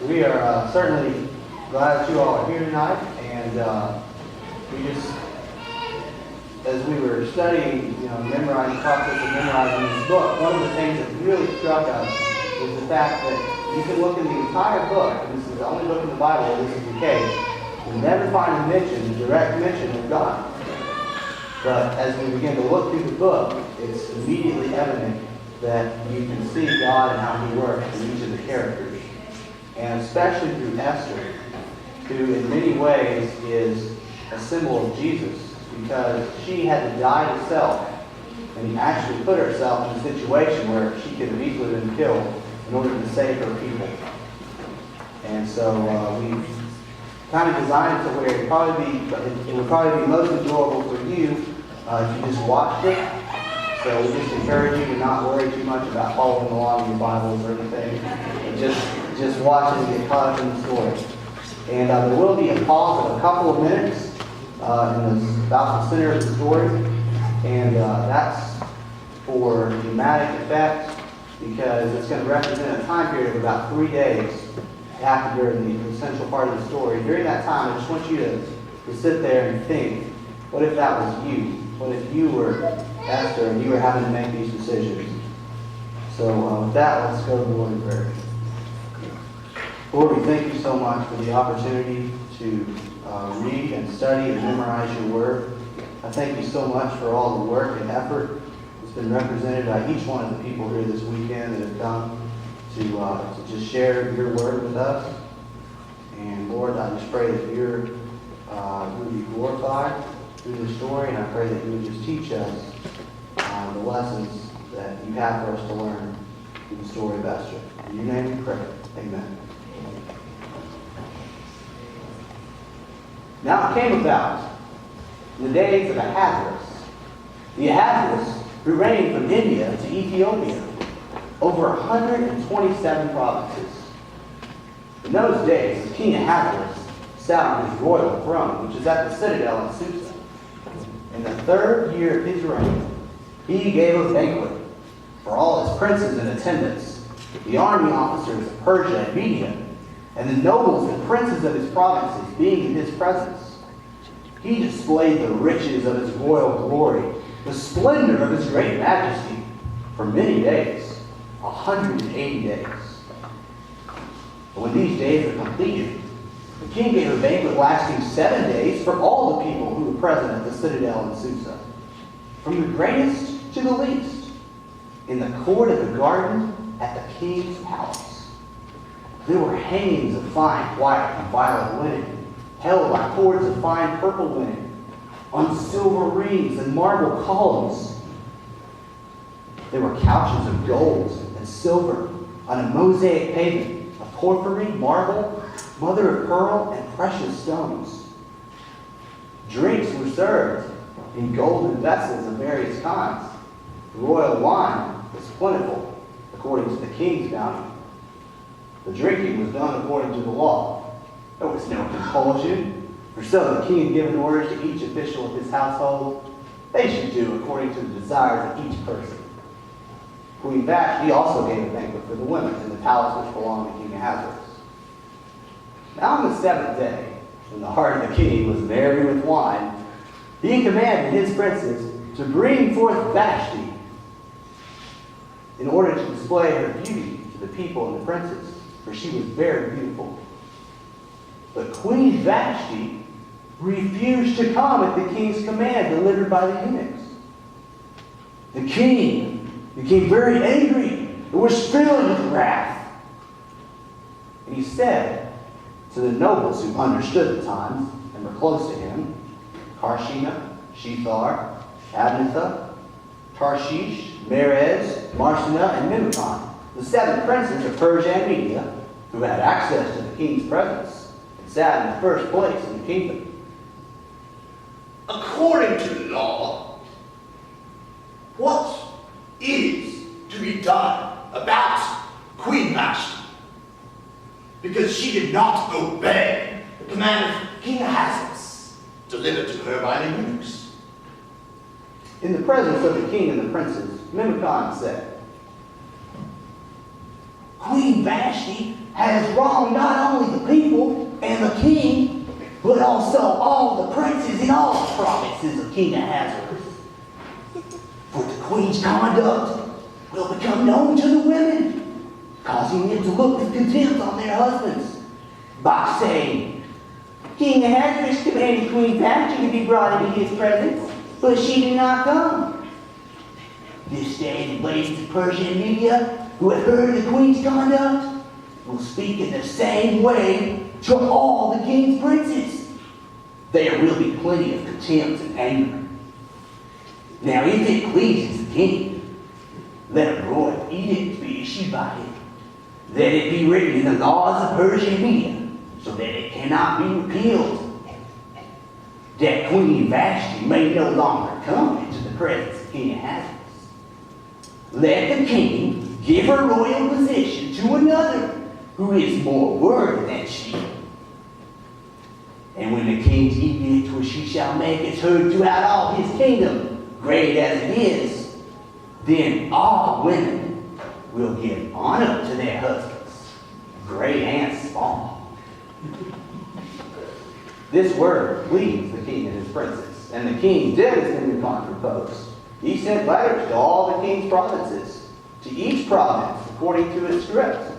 We are certainly glad that you all are here tonight, and as we were studying, memorizing, process of memorizing this book, one of the things that really struck us is the fact that you can look in the entire book, and this is the only book in the Bible where this is the case, you never find a direct mention of God. But as we begin to look through the book, it's immediately evident that you can see God and how He works in each of the characters. And especially through Esther, who in many ways is a symbol of Jesus, because she had to die to self and actually put herself in a situation where she could have easily been killed in order to save her people. And so we kind of designed it to where it would probably be most enjoyable for you if you just watched it. So we just encourage you to not worry too much about following along in your Bibles or anything. And just watch it and get caught up in the story. And there will be a pause of a couple of minutes in about the center of the story. And that's for dramatic effect, because it's going to represent a time period of about 3 days after the central part of the story. During that time, I just want you to sit there and think, what if that was you? What if you were Esther and you were having to make these decisions? So with that, let's go to the Lord in prayer. Lord, we thank you so much for the opportunity to read and study and memorize your word. I thank you so much for all the work and effort that's been represented by each one of the people here this weekend that have come to just share your word with us. And Lord, I just pray that you would be glorified through the story, and I pray that you would just teach us the lessons that you have for us to learn through the story of Esther. In your name we pray. Amen. Now it came about in the days of Ahasuerus, the Ahasuerus who reigned from India to Ethiopia, over 127 provinces. In those days, King Ahasuerus sat on his royal throne, which is at the citadel in Susa. In the 3rd year of his reign, he gave a banquet for all his princes in attendance, the army officers of Persia and Media, and the nobles and princes of his provinces being in his presence. He displayed the riches of his royal glory, the splendor of his great majesty, for many days, 180 days. But when these days were completed, the king gave a banquet lasting 7 days for all the people who were present at the citadel in Susa, from the greatest to the least, in the court of the garden at the king's palace. There were hangings of fine white and violet linen, held by cords of fine purple linen, on silver rings and marble columns. There were couches of gold and silver on a mosaic pavement of porphyry, marble, mother of pearl, and precious stones. Drinks were served in golden vessels of various kinds. The royal wine was plentiful, according to the king's bounty. The drinking was done according to the law. There was no compulsion, for so the king had given orders to each official of his household. They should do according to the desires of each person. Queen Vashti also gave a banquet for the women in the palace which belonged to King Ahasuerus. Now on the 7th day, when the heart of the king was merry with wine, he commanded his princes to bring forth Vashti in order to display her beauty to the people and the princes, for she was very beautiful. But Queen Vashti refused to come at the king's command delivered by the eunuchs. The king became very angry and was filled with wrath. And he said to the nobles who understood the times and were close to him, Karshina, Shethar, Adnatha, Tarshish, Merez, Marsina, and Memucan, the 7 princes of Persia and Media, who had access to the king's presence and sat in the first place in the kingdom. According to the law, what is to be done about Queen Vashti? Because she did not obey the command of King Ahasuerus, delivered to her by the eunuchs. In the presence of the king and the princes, Memucan said, Queen Vashti has wronged not only the people and the king, but also all the princes in all the provinces of King Ahasuerus. For the queen's conduct will become known to the women, causing them to look with contempt on their husbands, by saying, King Ahasuerus commanded Queen Vashti to be brought into his presence, but she did not come. This day the ladies of Persia and Media, who have heard of the queen's conduct, will speak in the same way to all the king's princes. There will be plenty of contempt and anger. Now if it pleases the king, let a royal edict be issued by him, that it be written in the laws of Persia and Media, so that it cannot be repealed, that Queen Vashti may no longer come into the presence of King Ahasuerus. Let the king give her royal position to another who is more worthy than she. And when the king's edict which he shall make is heard throughout all his kingdom, great as it is, then all women will give honor to their husbands, great and small. This word pleased the king and his princes, and the king did as Memucan proposed. He sent letters to all the king's provinces, to each province according to its script,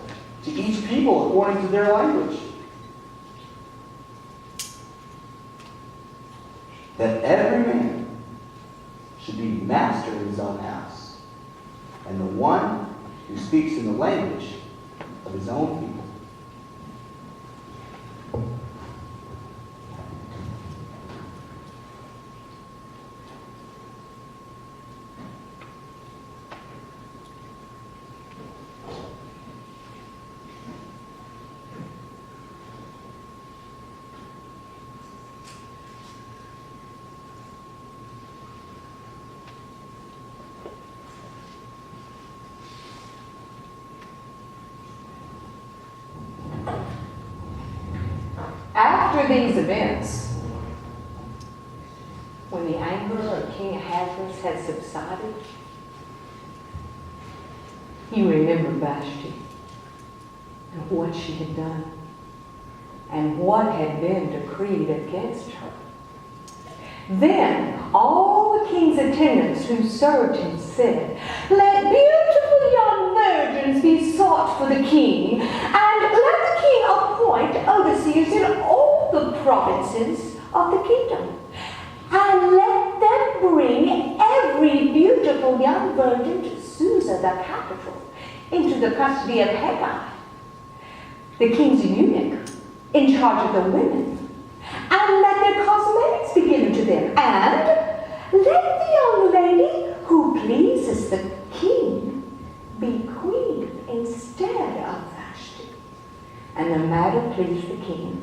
to each people according to their language, that every man should be master in his own house, and the one who speaks in the language of his own people. After these events, when the anger of King Ahasuerus had subsided, he remembered Vashti and what she had done and what had been decreed against her. Then all the king's attendants who served him said, "Let beautiful young virgins be sought for the king, and let the king appoint overseers in all the provinces of the kingdom, and let them bring every beautiful young virgin to Susa, the capital, into the custody of Agagite, the king's eunuch, in charge of the women, and let their cosmetics be given to them, and let the young lady who pleases the king be queen instead of Vashti." And the matter pleased the king,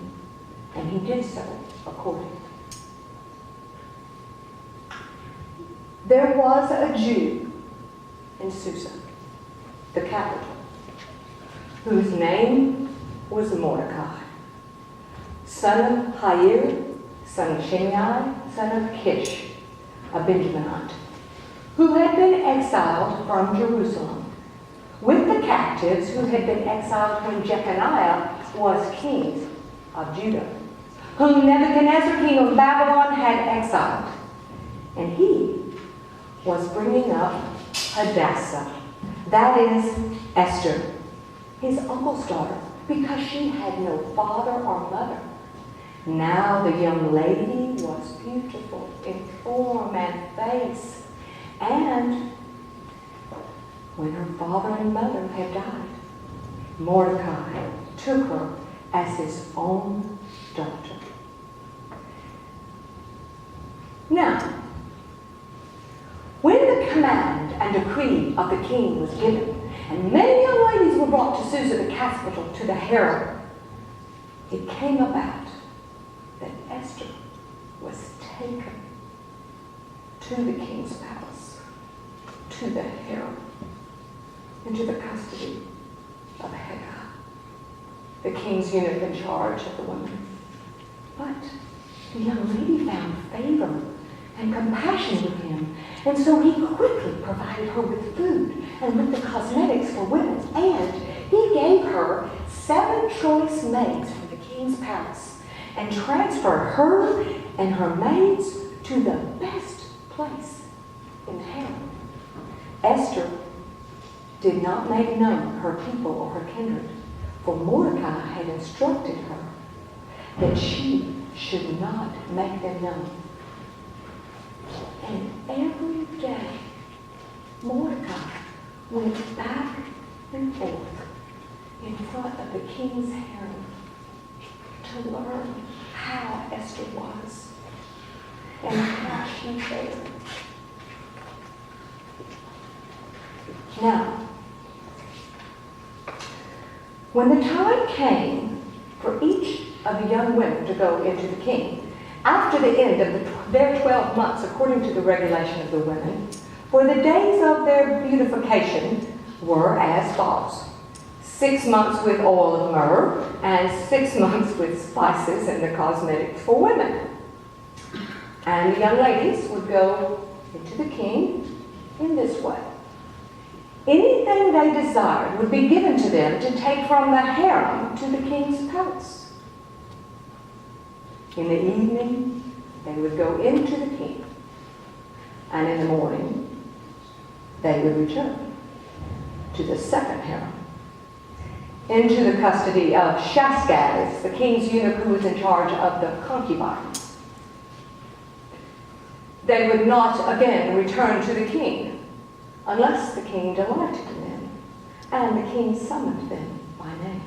and he did so accordingly. There was a Jew in Susa, the capital, whose name was Mordecai, son of Jair, son of Shimei, son of Kish, a Benjaminite, who had been exiled from Jerusalem with the captives who had been exiled when Jeconiah was king of Judah, whom Nebuchadnezzar, king of Babylon, had exiled. And he was bringing up Hadassah, that is, Esther, his uncle's daughter, because she had no father or mother. Now the young lady was beautiful in form and face, and when her father and mother had died, Mordecai took her as his own daughter. Now, when the command and decree of the king was given, and many young ladies were brought to Susa, the capital, to the harem, it came about that Esther was taken to the king's palace, to the harem, into the custody of Agagite, the king's eunuch in charge of the women. But the young lady found favor and compassion with him, and so he quickly provided her with food and with the cosmetics for women, and he gave her 7 choice maids from the king's palace and transferred her and her maids to the best place in the harem. Esther did not make known her people or her kindred, for Mordecai had instructed her that she should not make them known. And every day, Mordecai went back and forth in front of the king's harem to learn how Esther was and how she fared. Now, when the time came for each of the young women to go into the king, after the end of their 12 months, according to the regulation of the women, for the days of their beautification were as follows: 6 months with oil of myrrh, and 6 months with spices and the cosmetics for women. And the young ladies would go into the king in this way. Anything they desired would be given to them to take from the harem to the king's palace. In the evening, they would go into the king, and in the morning, they would return to the second harem, into the custody of Xerxes, the king's eunuch who was in charge of the concubines. They would not again return to the king unless the king delighted in them, and the king summoned them by name.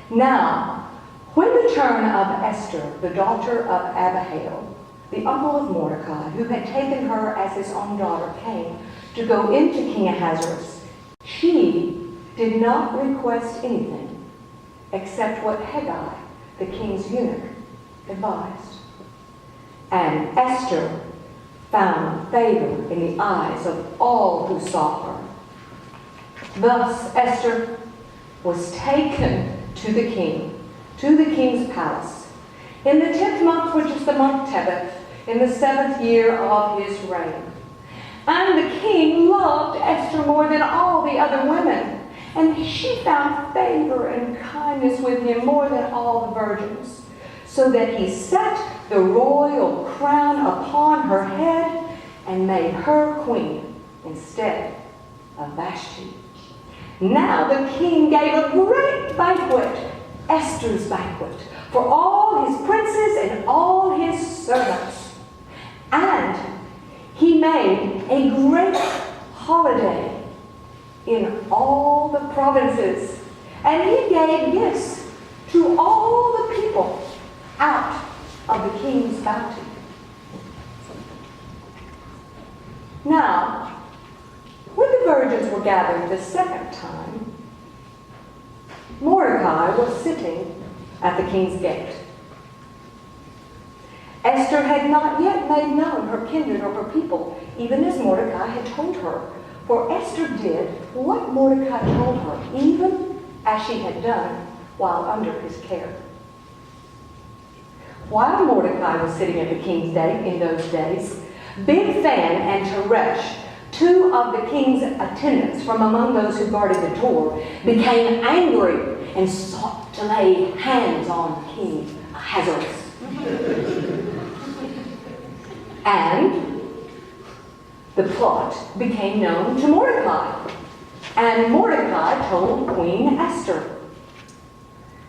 Now, when the turn of Esther, the daughter of Abihail, the uncle of Mordecai, who had taken her as his own daughter, came to go into King Ahasuerus, she did not request anything except what Haggai, the king's eunuch, advised. And Esther found favor in the eyes of all who saw her. Thus Esther was taken to the king's palace, in the 10th month, which is the month Tebeth, in the 7th year of his reign. And the king loved Esther more than all the other women, and she found favor and kindness with him more than all the virgins, so that he set the royal crown upon her head and made her queen instead of Vashti. Now the king gave a great banquet, Esther's banquet, for all his princes and all his servants. And he made a great holiday in all the provinces, and he gave gifts to all the people out of the king's bounty. Now, when the virgins were gathered the second time, Mordecai was sitting at the king's gate. Esther had not yet made known her kindred or her people, even as Mordecai had told her. For Esther did what Mordecai told her, even as she had done while under his care. While Mordecai was sitting at the king's gate in those days, Bigthan and Teresh, 2 of the king's attendants from among those who guarded the door, became angry and sought to lay hands on King Ahasuerus. And the plot became known to Mordecai. And Mordecai told Queen Esther.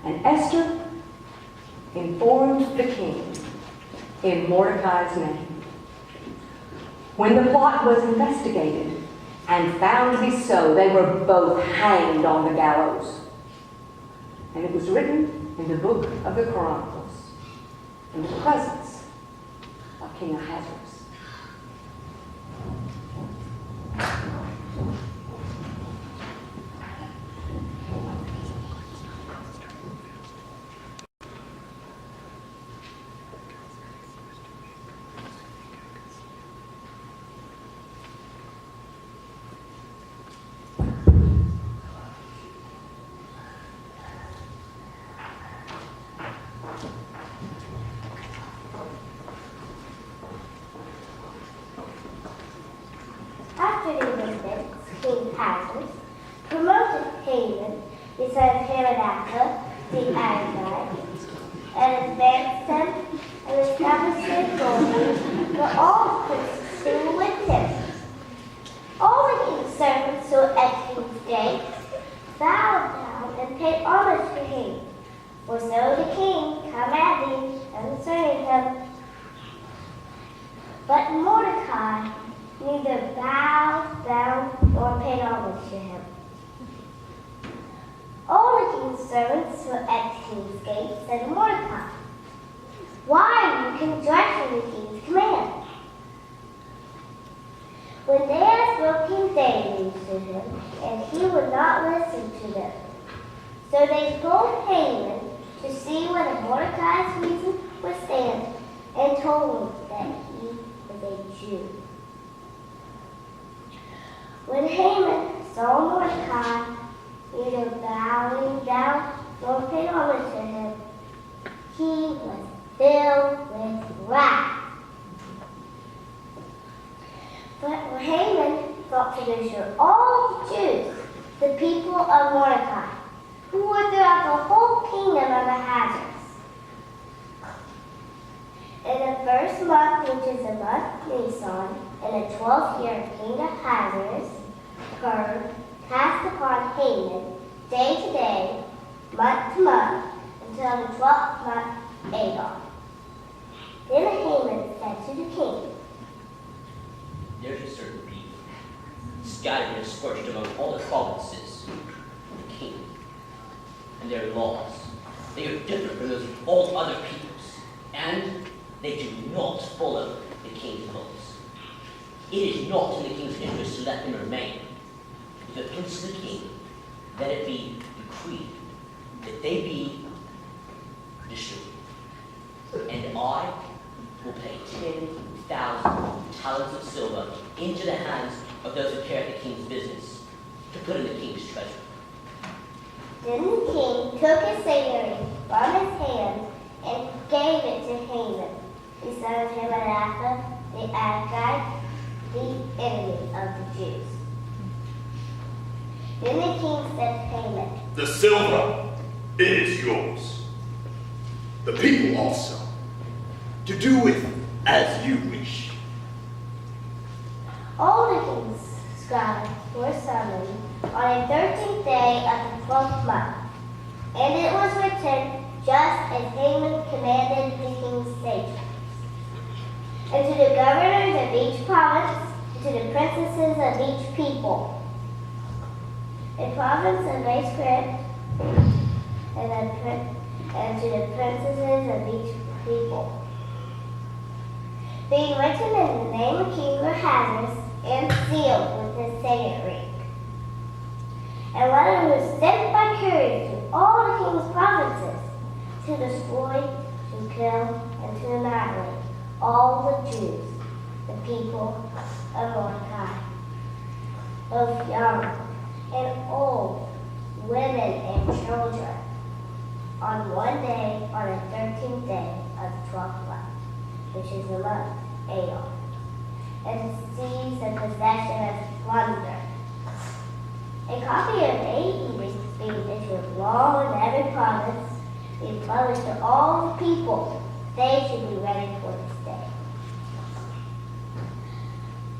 And Esther informed the king in Mordecai's name. When the plot was investigated and found to be so, they were both hanged on the gallows. And it was written in the book of the Chronicles, in the presence of King Ahasuerus. son of Hadassah, the Agagite, and advanced them and established their authority for all princes who were with him. All the king's servants who were at king's gate bowed down and paid homage to him. For so the king commanded concerning him. But Mordecai neither bowed down nor paid homage to him. All the king's servants who were at the king's gate said to Mordecai, "Why are you contracting the king's command?" When they had spoken daily to him, and he would not listen to them. So they told Haman to see whether Mordecai's reason would stand, and told him that he was a Jew. When Haman saw Mordecai neither bowing down nor paid homage to him, he was filled with wrath. But Haman thought to assure all the Jews, the people of Mordecai, who were throughout the whole kingdom of Ahasuerus. In the first month, which is the month Nisan, in the 12th year of King Ahasuerus, Purim passed upon Haman day to day, month to month, until the 12th month Adar. Then Haman said to the king, "There's a certain people, scattered and dispersed among all the provinces of the king, and their laws. They are different from those of all other peoples, and they do not follow the king's laws. It is not in the king's interest to let them remain. If it pleases the king, let it be decreed that they be destroyed. And I will pay 10,000 talents of silver into the hands of those who care the king's business, to put in the king's treasury." Then the king took his signet from his hand and gave it to Haman, the son of Hadassah, the Agagite, the enemy of the Jews. Then the king said to Haman, The silver is yours. The people also, to do with as you wish. all the king's scribes were summoned on the 13th day of the 12th month, and it was written just as Haman commanded the king's satraps. And to the governors of each province, and to the princesses of each people, a province of a script, and to the princesses of each people, being written in the name of King Ahasuerus and sealed with his signet ring. And letter was sent by courier to all the king's provinces to destroy, to kill, and to annihilate all the Jews, the people of Mordecai, both young and old, women and children, on one day, on the 13th day of the 12th month, which is the month Adar, and seize the possession of plunder. A copy of a edict being issued law in every province, being published to all the people, they should be ready for this day.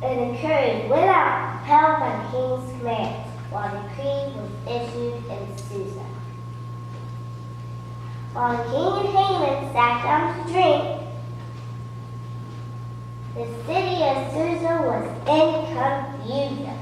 And the courier went out, held by the king's command, while the decree was issued in Susa. While the king and Haman sat down to drink, the city of Susa was in confusion.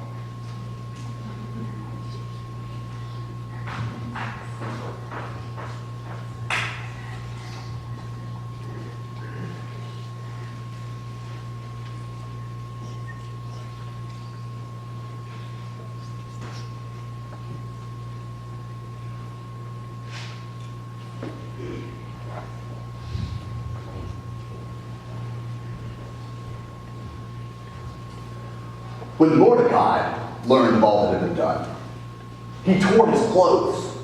When Mordecai learned of all that had been done, he tore his clothes.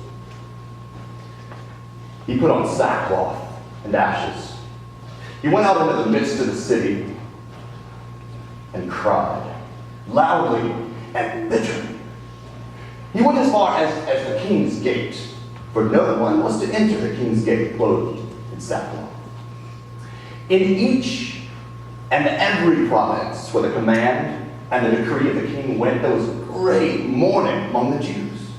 He put on sackcloth and ashes. He went out into the midst of the city and cried loudly and bitterly. He went as far as the king's gate, for no one was to enter the king's gate clothed in sackcloth. In each and every province where the command and the decree of the king went, there was great mourning among the Jews,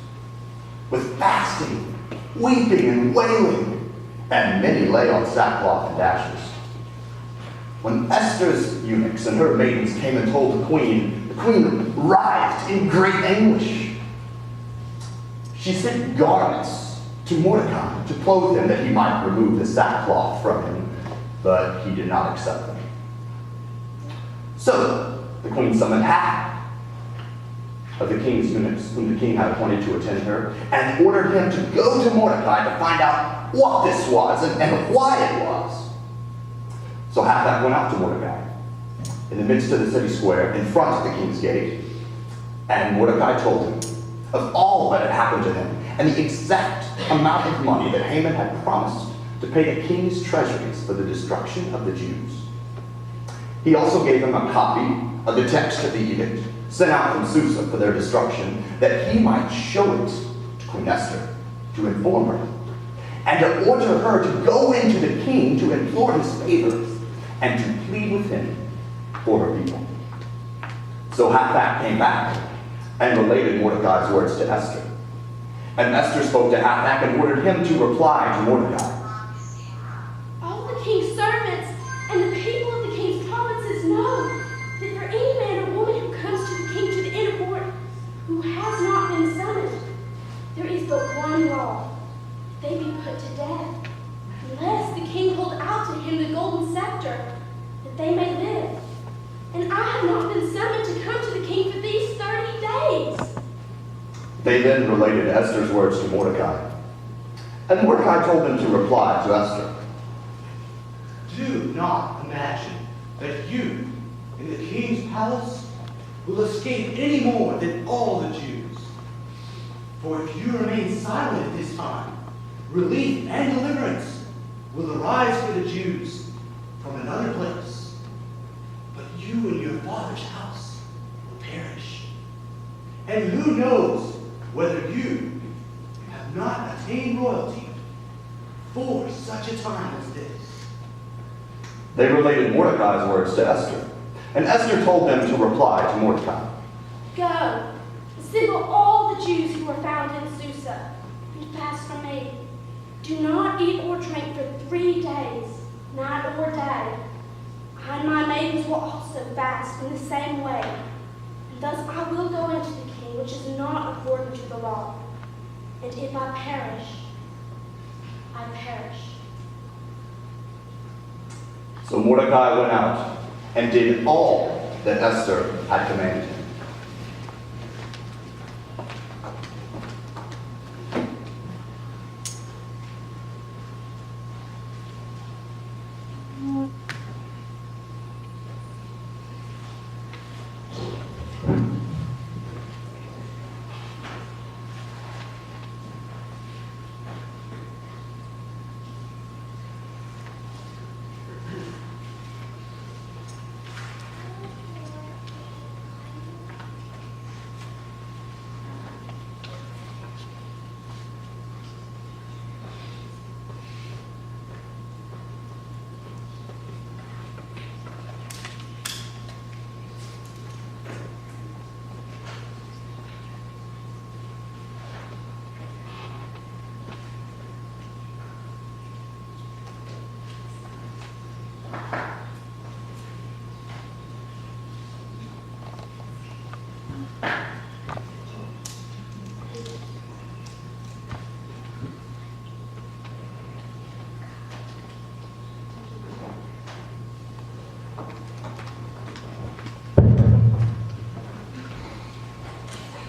with fasting, weeping, and wailing, and many lay on sackcloth and ashes. When Esther's eunuchs and her maidens came and told the queen writhed in great anguish. She sent garments to Mordecai to clothe him that he might remove the sackcloth from him, but he did not accept them. So the queen summoned half of the king's eunuchs, whom the king had appointed to attend her, and ordered him to go to Mordecai to find out what this was and why it was. So Hathach went out to Mordecai in the midst of the city square, in front of the king's gate, and Mordecai told him of all that had happened to him, and the exact amount of money that Haman had promised to pay the king's treasuries for the destruction of the Jews. He also gave him a copy of the text of the edict sent out from Susa for their destruction, that he might show it to Queen Esther, to inform her, and to order her to go into the king to implore his favor and to plead with him for her people. So Hathach came back and related Mordecai's words to Esther. And Esther spoke to Hathach and ordered him to reply to Mordecai. All the king's servants and the people of the king's provinces know that for any man or woman who comes to the king to the inner court who has not been summoned, there is but one law: they be put to death, unless the king hold out to him the golden scepter, that they may live. And I have not been summoned to come to the king for these 30 days. They then related Esther's words to Mordecai. And Mordecai told them to reply to Esther. Do not imagine that you, in the king's palace, will escape any more than all the Jews. For if you remain silent at this time, relief and deliverance will arise for the Jews from another place. But you and your father's house will perish. And who knows whether you have not attained royalty for such a time as this. They related Mordecai's words to Esther. And Esther told them to reply to Mordecai. Go, assemble all the Jews who are found in Susa, and fast from me. Do not eat or drink for 3 days, night or day. I and my maidens will also fast in the same way. And thus I will go into the king, which is not according to the law. And if I perish, I perish. So Mordecai went out and did all that Esther had commanded him.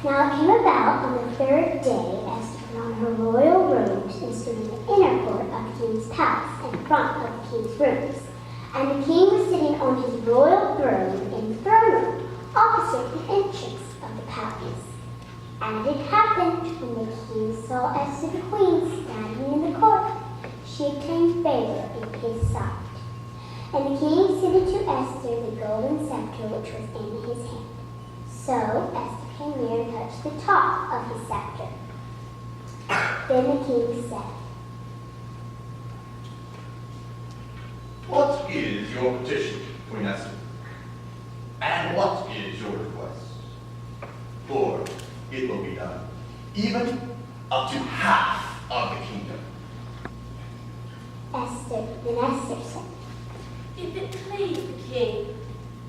Now it came about on the 3rd day, Esther put on her royal robes and stood in the inner court of the king's palace, in front of the king's rooms. And the king was sitting on his royal throne in the throne room, opposite the entrance of the palace. And it happened, when the king saw Esther the queen standing in the court, she obtained favor in his sight. And the king submitted to Esther the golden scepter which was in his hand. So Esther came near and put touch the top of his scepter. Then the king said, What is your petition, Queen Esther? And what is your request? For it will be done, even up to half of the kingdom. Then Esther said, If it please the king,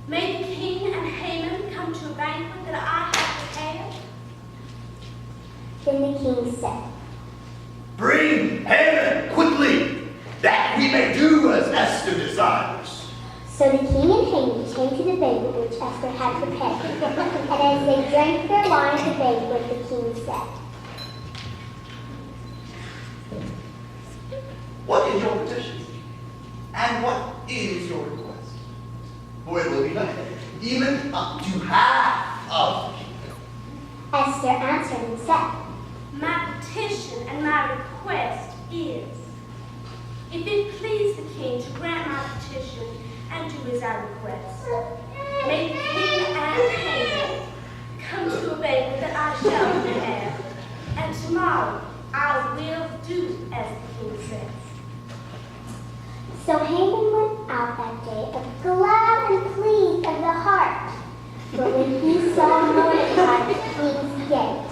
may the king and Haman come to a banquet that I have prepared? Then the king said, Bring Haman quickly, that we may do as Esther desires. So the king and Haman came to the banquet which Esther had prepared. And as they drank their wine at the banquet, the king said, What is your petition? And what is your request? For it will be done, even up to half of the kingdom. Esther answered and said, My petition and my request is, if it please the king to grant my petition and to his request, may the king and Haman come to a banquet that I shall prepare, and tomorrow I will do as the king says. So Haman went out that day glad and pleased of the heart. But when he saw Mordecai at the king's gate,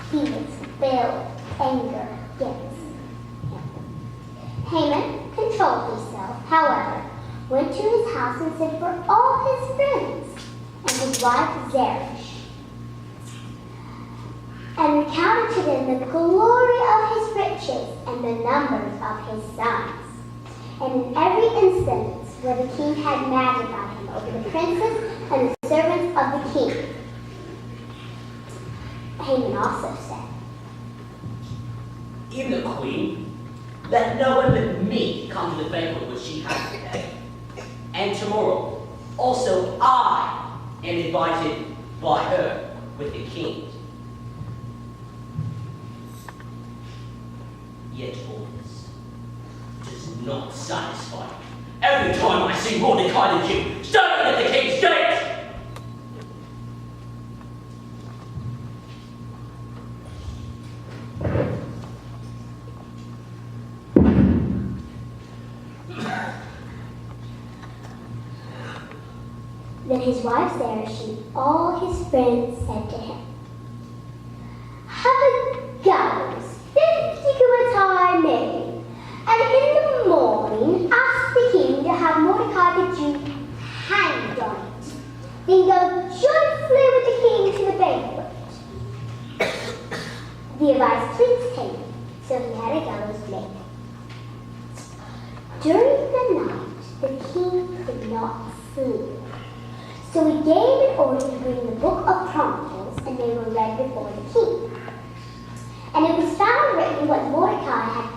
he was filled with anger against him. Haman controlled himself, however, went to his house and sent for all his friends and his wife Xerxes, and recounted to them the glory of his riches and the numbers of his sons. And in every instance where the king had magnified him over the princes and the servants of the king. Haman also said, Even the queen, let no one but me come to the banquet which she has prepared. And tomorrow, also I am invited by her with the king. Yet all this does not satisfy me. Every time I see Mordecai the Jew standing at the king's gate, Then his wife Xerxes and all his friends said to him, Agagite 50 cubits high made, and in the morning ask the king to have Mordecai the Jew hanged on it. Then go joyfully with the king to the banquet. The advice pleased him, so he had a gallows made. During the night, the king could not sleep. So he gave an order to bring the book of Chronicles, and they were read before the king. And it was found written what Mordecai had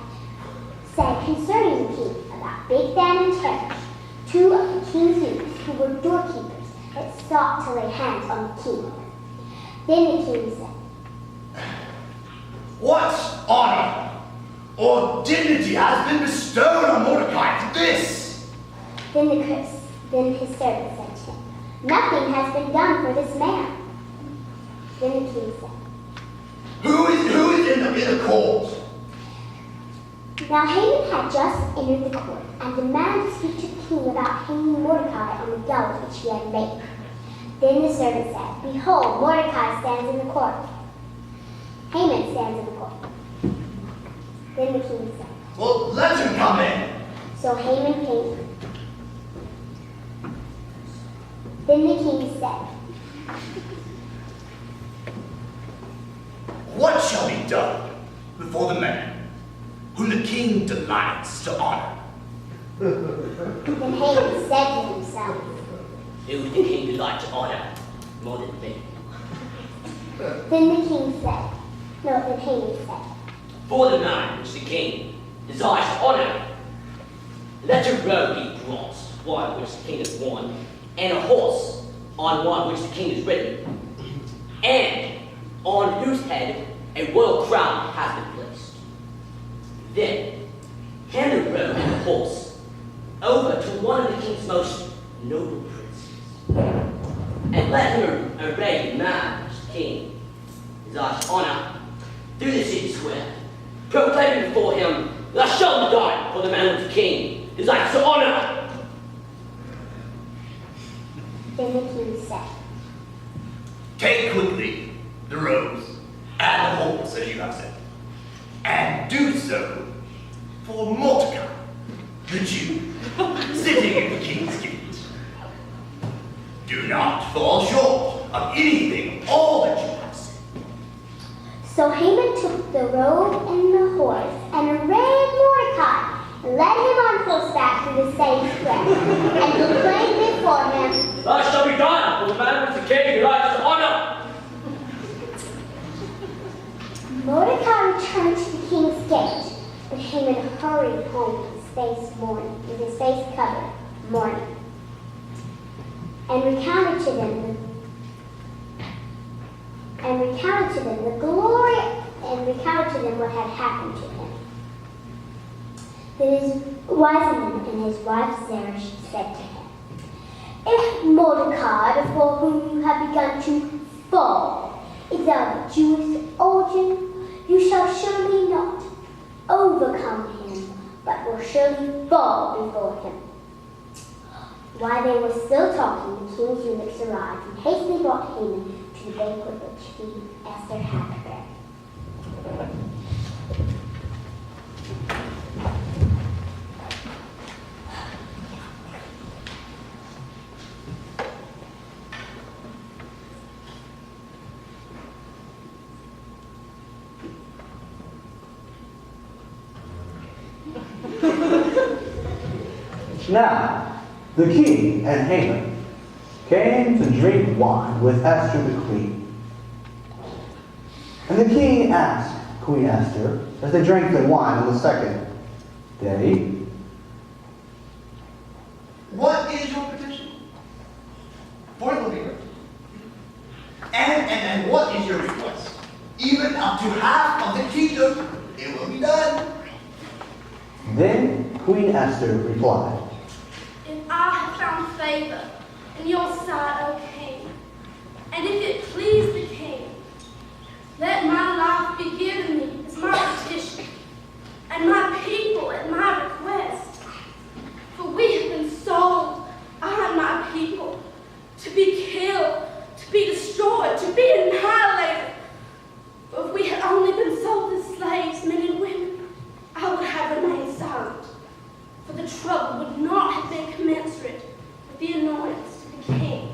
said concerning the king about Bigthan and Teresh, two of the king's youths who were doorkeepers that sought to lay hands on the king. Then the king said, What honor or dignity has been bestowed on Mordecai for this? Then his servant said to him, Nothing has been done for this man. Then the king said, Who is in the court? Now Haman had just entered the court and demanded to speak to the king about hanging Mordecai on the gallows which he had made. Then the servant said, Behold, Mordecai stands in the court. Haman stands in the court. Then the king said, Well, let him come in. So Haman came. Then the king said, What shall be done before the man whom the king delights to honor? Then Haman said to himself, who the king would like to honor more than me. Then the king said, then Haman said, For the man which the king desires to honor, let a robe be brought, one which the king has worn, and a horse on one which the king has ridden, and on whose head a royal crown has been placed. Then hand the robe and the horse over to one of the king's most noble princes, and let him array the man which the king as I shall honor through the city square, proclaiming before him that I shall be done for the man of the king, as I shall honor. Then the king said, Take quickly the robes and the horse, as you have said, and do so for Mordecai, the Jew, sitting in the king's gate. Do not fall short of anything, all that you have said. So Haman took the robe and the horse and arrayed Mordecai and led him on horseback through the city square and proclaimed before him, I shall be done for the man of the king, as I shall honor. Mordecai returned to the king's gate, but Haman hurried home with his face covered, mourning, and recounted to them the glory, and recounted to them what had happened to him. Then his wise men and his wife Xerxes said to him, If Mordecai, before whom you have begun to fall, is of Jewish origin, you shall surely not overcome him, but will surely fall before him. While they were still talking, the king's eunuchs arrived and hastily brought Haman to the banquet which Queen Esther had prepared. Now, the king and Haman came to drink wine with Esther the queen. And the king asked Queen Esther, as they drank the wine on the second day, What is your petition? For it will be heard. And what is your request? Even up to half of the kingdom, it will be done. Then Queen Esther replied, If I have found favor in your sight, O king, and if it please the king, let my life be given me as my petition, and my people at my request. For we have been sold, I and my people, to be killed, to be destroyed, to be annihilated. For if we had only been sold as slaves, men and women, I would have remained silent. For the trouble would not have been commensurate with the annoyance to the king.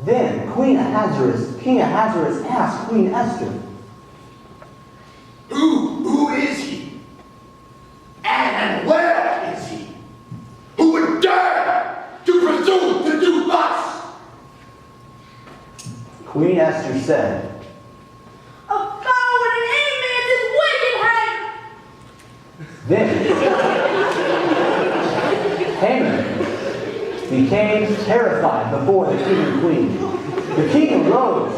Then King Ahasuerus asked Queen Esther, Who is he? And where is he? Who would dare to presume to do thus? Queen Esther said, A foe and an enemy is his wicked hand. Then Haman became terrified before the king and queen. The king arose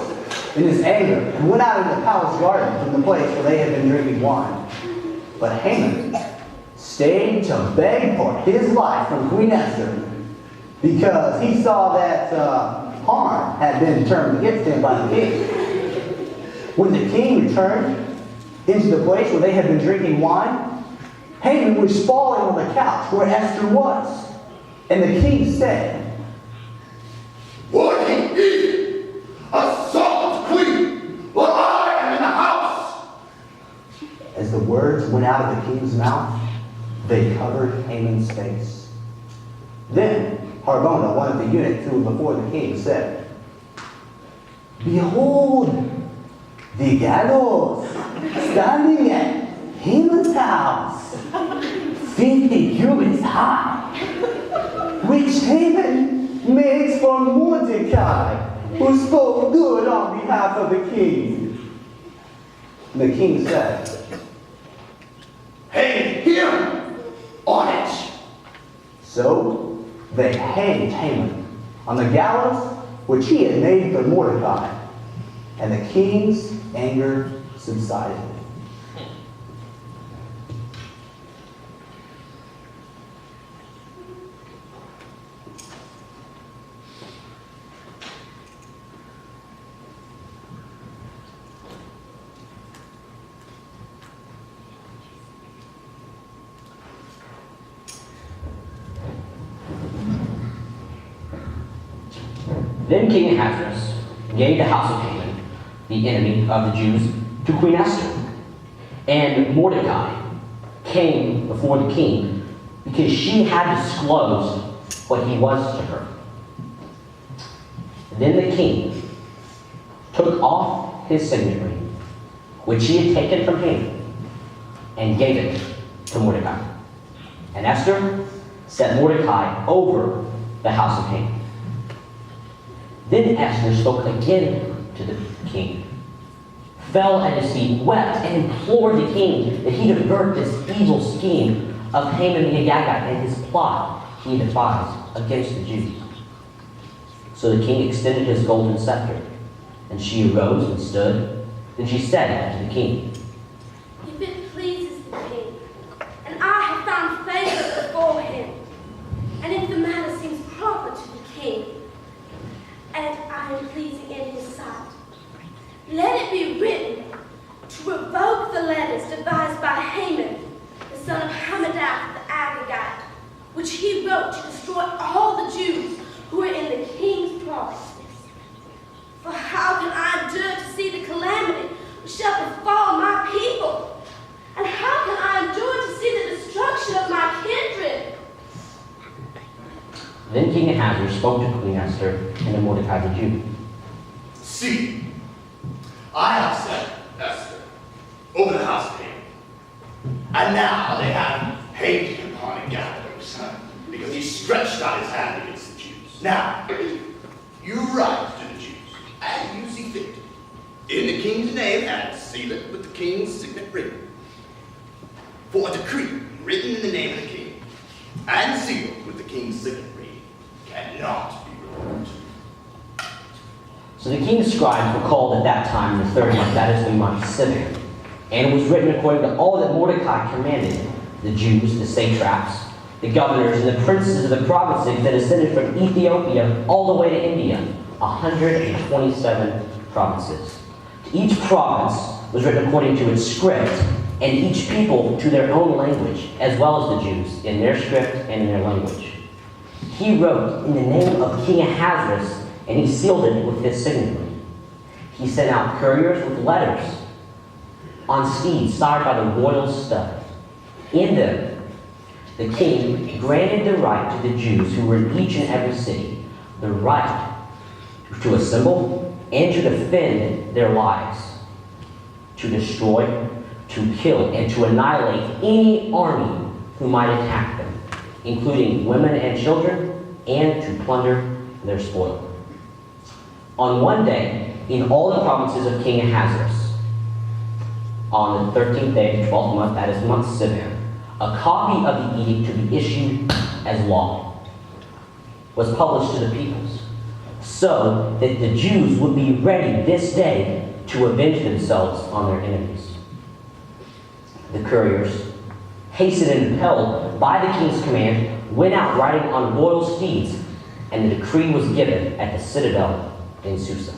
in his anger and went out into the palace garden from the place where they had been drinking wine. But Haman stayed to beg for his life from Queen Esther because he saw that harm had been turned against him by the king. When the king returned into the place where they had been drinking wine, Haman was falling on the couch where Esther was. And the king said, Would he eat a salt queen while I am in the house? As the words went out of the king's mouth, they covered Haman's face. Then Harbona, one of the eunuchs who was before the king, said, Behold, the gallows standing at Haman's house, 50 cubits high, which Haman makes for Mordecai, who spoke good on behalf of the king. The king said, Hang him on it. So they hanged Haman on the gallows which he had made for Mordecai, and the king's anger subsided. Then King Ahasuerus gave the house of Haman, the enemy of the Jews, to Queen Esther. And Mordecai came before the king because she had disclosed what he was to her. Then the king took off his signet ring, which he had taken from Haman, and gave it to Mordecai. And Esther set Mordecai over the house of Haman. Then Esther spoke again to the king, fell at his feet, wept, and implored the king that he divert this evil scheme of Haman the Agagite and his plot he devised against the Jews. So the king extended his golden scepter, and she arose and stood. Then she said to the king, If it pleases the king, and I have found favor before him, and if the matter seems proper to the king, and I am pleasing in his sight, let it be written to revoke the letters devised by Haman, the son of Hammedatha the Agagite, which he wrote to destroy all the Jews who were in the king's provinces. For how can I endure to see the calamity which shall befall my people? And how can I endure to see the destruction of my kindred? Then King Ahasuerus spoke to Queen Esther and to Mordecai the Jew. See, I have set Esther over the house of Haman, and now they have hated him upon Agagite, because he stretched out his hand against the Jews. Now, you write to the Jews, as you see fit, in the king's name, and seal it with the king's signet ring. For a decree written in the name of the king, and sealed with the king's signet ring, cannot be revoked. So the king's scribes were called at that time in the third month, that is the month Sivan. And it was written according to all that Mordecai commanded the Jews, the satraps, the governors, and the princes of the provinces that ascended from Ethiopia all the way to India, 127 provinces. To each province was written according to its script, and each people to their own language, as well as the Jews, in their script and in their language. He wrote in the name of King Ahasuerus, and he sealed it with his signet ring. He sent out couriers with letters on steeds sired by the royal stud. In them, the king granted the right to the Jews who were in each and every city, the right to assemble and to defend their lives, to destroy, to kill, and to annihilate any army who might attack them, including women and children, and to plunder their spoil. On one day, in all the provinces of King Ahasuerus, on the 13th day of the 12th month, that is month Sivan, a copy of the edict to be issued as law was published to the peoples, so that the Jews would be ready this day to avenge themselves on their enemies. The couriers, hastened and impelled by the king's command, went out riding on royal steeds, and the decree was given at the citadel in Susa.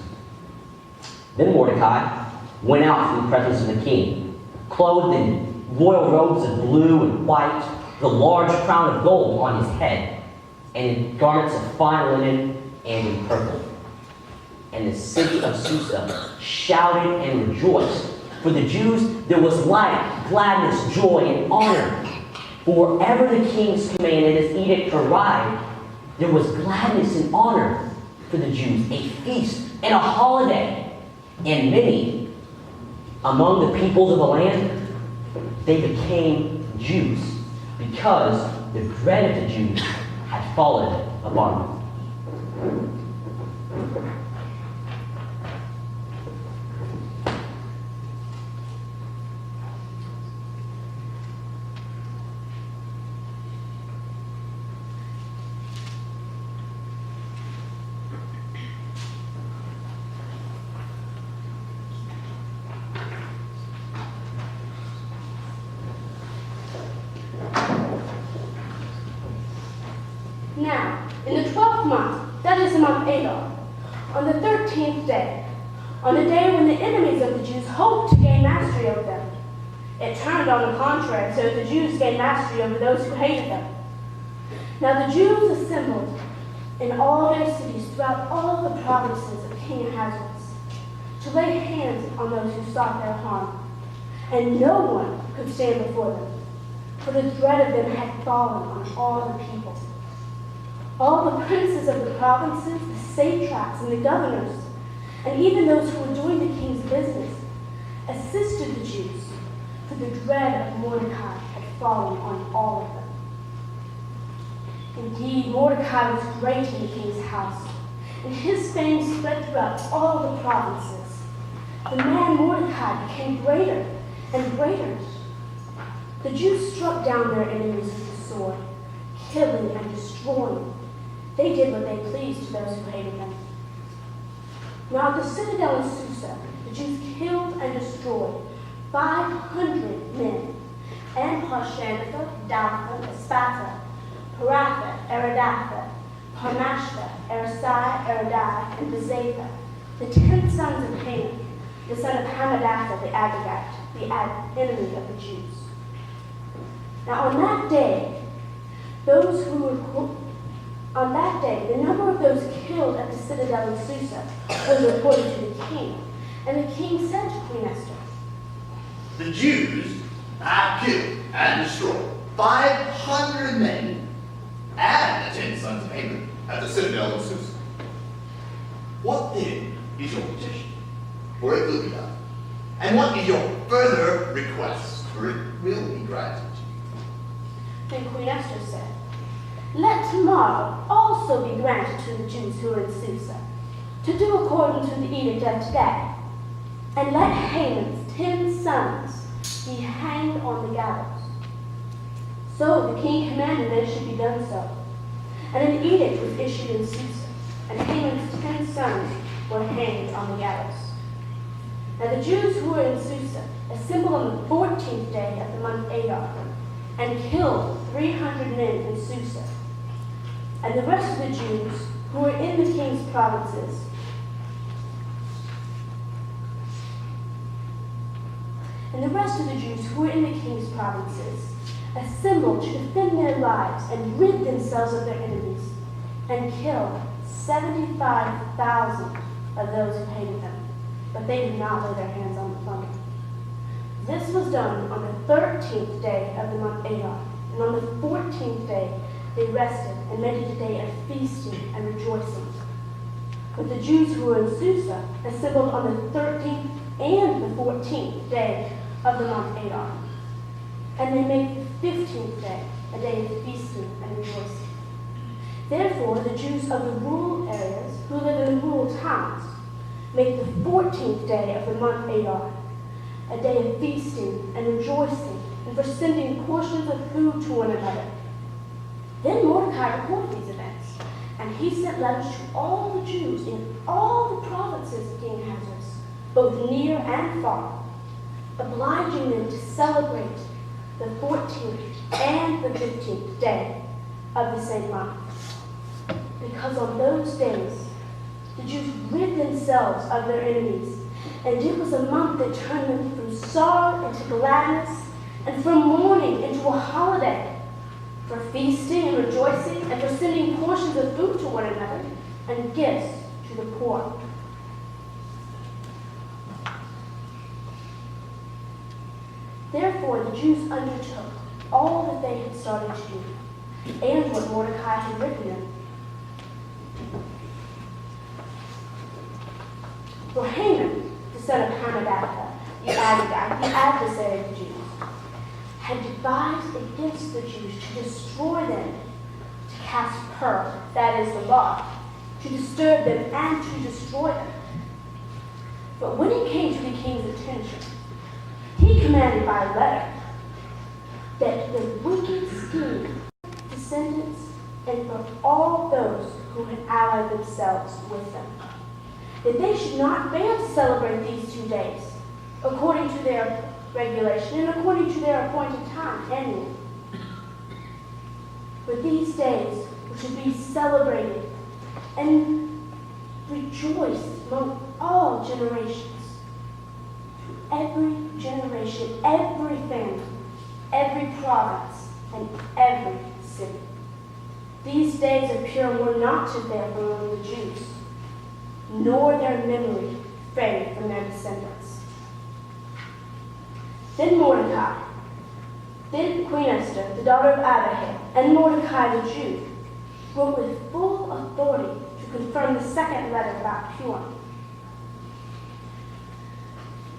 Then Mordecai went out from the presence of the king, clothed in royal robes of blue and white, with a large crown of gold on his head, and in garments of fine linen and in purple. And the city of Susa shouted and rejoiced. For the Jews there was light, gladness, joy, and honor. For wherever the king's command and his edict arrived, there was gladness and honor for the Jews, a feast and a holiday. And many among the peoples of the land, they became Jews, because the dread of the Jews had fallen upon them. Now, in the 12th month, that is the month Adar, on the 13th day, on the day when the enemies of the Jews hoped to gain mastery over them, it turned on the contrary, so that the Jews gained mastery over those who hated them. Now the Jews assembled in all their cities throughout all the provinces of King Ahasuerus, to lay hands on those who sought their harm. And no one could stand before them, for the dread of them had fallen on all the people. All the princes of the provinces, the satraps, and the governors, and even those who were doing the king's business, assisted the Jews, for the dread of Mordecai had fallen on all of them. Indeed, Mordecai was great in the king's house, and his fame spread throughout all the provinces. The man Mordecai became greater and greater. The Jews struck down their enemies with the sword, killing and destroying. They did what they pleased to those who hated them. Now at the citadel of Susa, the Jews killed and destroyed 500 men, and Harshandatha, Dalpha, Espata, Paratha, Eridatha, Parnashta, Erisai, Eridai, and Bezatha, the 10 sons of Haman, the son of Hadassah the Agagite, the enemy of the Jews. Now on that day, the number of those killed at the citadel of Susa was reported to the king, and the king said to Queen Esther, The Jews have killed and destroyed 500 men and the 10 sons of Haman at the citadel of Susa. What then is your petition? For it will be done. And what is your further request? For it will be granted. Then Queen Esther said, Let tomorrow also be granted to the Jews who are in Susa, to do according to the edict of today, and let Haman's 10 sons be hanged on the gallows. So the king commanded that it should be done so. And an edict was issued in Susa, and Haman's 10 sons were hanged on the gallows. Now the Jews who were in Susa assembled on the 14th day of the month Adar, and killed 300 men in Susa. And the rest of the Jews who were in the king's provinces assembled to defend their lives and rid themselves of their enemies, and killed 75,000 of those who hated them. But they did not lay their hands on the plunder. This was done on the 13th day of the month Adar, and on the 14th day they rested and made it a day of feasting and rejoicing. But the Jews who were in Susa assembled on the 13th and the 14th day of the month Adar, and they made the 15th day a day of feasting and rejoicing. Therefore, the Jews of the rural areas who live in the rural towns make the 14th day of the month Adar a day of feasting and rejoicing, and for sending portions of food to one another. Then Mordecai recorded these events, and he sent letters to all the Jews in all the provinces of King Ahasuerus, both near and far, obliging them to celebrate the 14th and the 15th day of the same month. Because on those days, the Jews rid themselves of their enemies, and it was a month that turned them from sorrow into gladness, and from mourning into a holiday, for feasting and rejoicing, and for sending portions of food to one another, and gifts to the poor. Therefore the Jews undertook all that they had started to do, and what Mordecai had written them. For Haman, the son of Hadassah, the Agagite, the adversary of the Jews, had devised against the Jews to destroy them, to cast pur, that is the law, to disturb them and to destroy them. But when it came to the king's attention, he commanded by letter that the wicked scheme, descendants, and for all those who had allied themselves with them, that they should not fail to celebrate these 2 days, according to their regulation and according to their appointed time annually. But these days should be celebrated and rejoiced among all generations. Every generation, every family, every province, and every city. These days of Purim were not to fail from among the Jews, nor their memory fade from their descendants. Then Queen Esther, the daughter of Agagite, and Mordecai the Jew, wrote with full authority to confirm the second letter about Purim.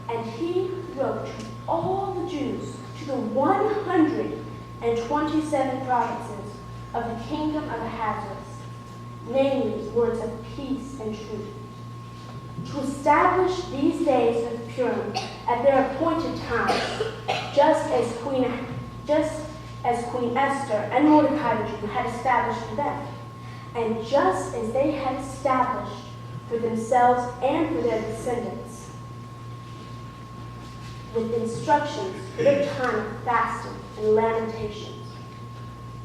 And he wrote to all the Jews, to the 127 provinces of the kingdom of Ahasuerus, namely words of peace and truth, to establish these days of Purim at their appointed times, just as Queen Esther and Mordecai the Jew had established for them, and just as they had established for themselves and for their descendants, with instructions for their time of fasting and lamentations.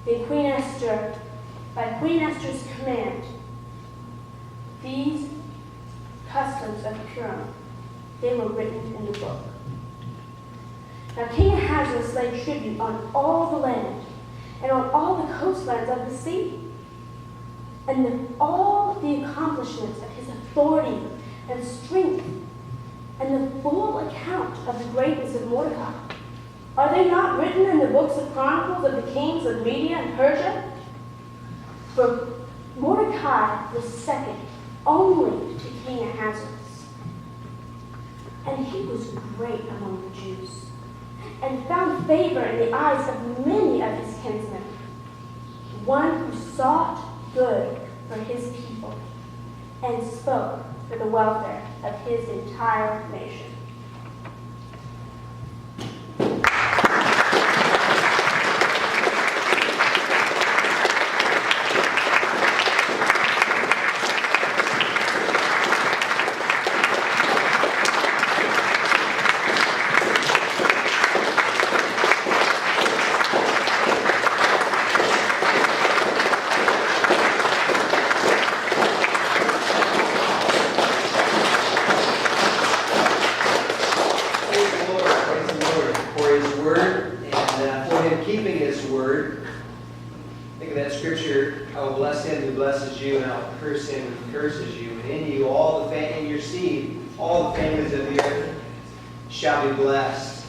By Queen Esther's command, these customs of Purim, they were written in the book. Now King Ahasuerus laid tribute on all the land and on all the coastlands of the sea, and all the accomplishments of his authority and strength, and the full account of the greatness of Mordecai. Are they not written in the books of Chronicles of the kings of Media and Persia? For Mordecai was second only to King Ahasuerus, and he was great among the Jews, and found favor in the eyes of many of his kinsmen, one who sought good for his people and spoke for the welfare of his entire nation. All the families of the earth shall be blessed.